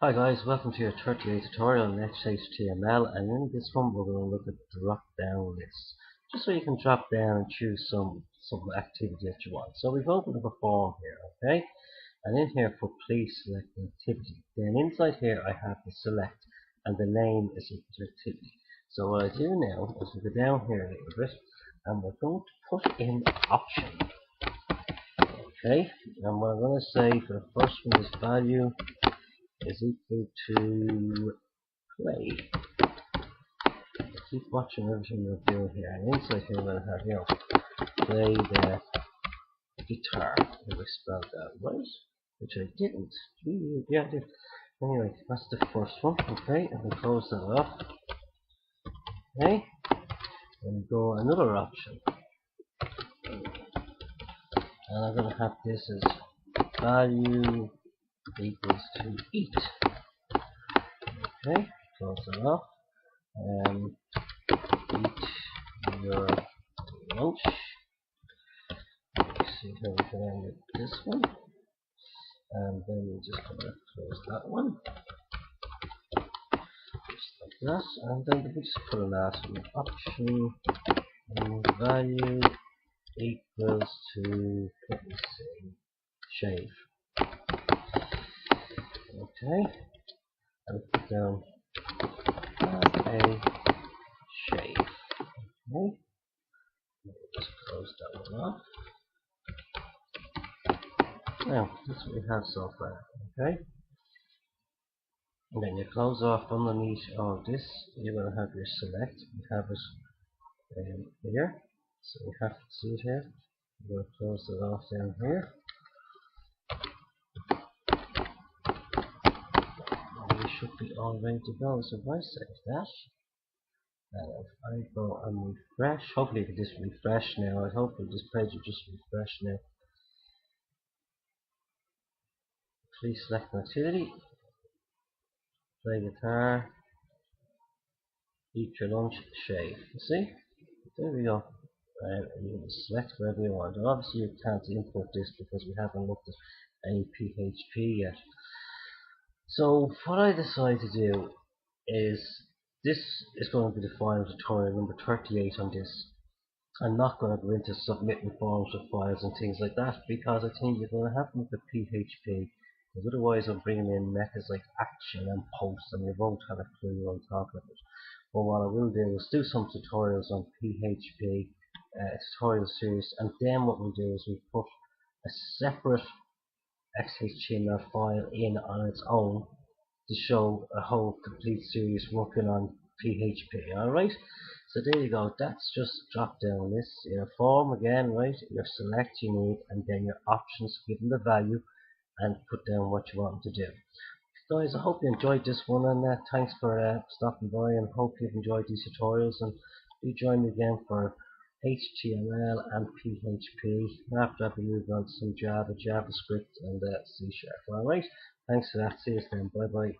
Hi guys, welcome to your 38 tutorial in HTML, and in this one we're going to look at drop down lists. Just so you can drop down and choose some activity that you want. So we've opened up a form here, okay? And in here for please select an activity. Then inside here I have the select and the name is equal to activity. So what I do now is we go down here a little bit and we're going to put in option. Okay? And what I'm going to say for the first one is value is equal to play. Keep watching everything we're doing here. And inside here we're going to have, play the guitar. If I spelled that right, which I didn't. Yeah, I did. Anyway, that's the first one. Okay, and we close that off. Okay, and go another option. And I'm going to have this as value equals to eat. Okay, close that off. Eat your lunch. Let's see how we can end this one. And then we just come and close that one. Just like that. And then we just put a last one. Option and value equals to, let me see, shave. Okay. And put down a shave. Okay. Just close that one off. Now, that's what we have so far. Okay. And then you close off underneath all this. You're going to have your select. You have it here. So we have to see it here. I'm going to close it off down here. And we should be all ready to go. So if I save that, and if I go and refresh, hopefully you can just refresh now. I hope this page will just refresh now. Please select an activity. Play guitar. Eat your lunch. Shave. You see? There we go. You can select wherever you want. And obviously you can't import this because we haven't looked at any PHP yet. So what I decided to do is, this is going to be the final tutorial number 38 on this. I'm not going to go into submitting forms with files and things like that because I think you're going to have to look at PHP, because otherwise I'm bringing in methods like action and post and you won't have a clue what I'm talking about. But what I will do is do some tutorials on PHP, tutorial series, and then what we'll do is we'll put a separate XHTML file in on its own to show a whole complete series working on PHP. Alright, so there you go. That's just drop down list. Your form again, right? Your select you need, and then your options, give them the value, and put down what you want them to do. Guys, I hope you enjoyed this one, and thanks for stopping by, and hope you've enjoyed these tutorials, and do join me again for HTML and PHP. After that we move on to some Java, JavaScript and C#. Alright, thanks for that. See you then. Bye bye.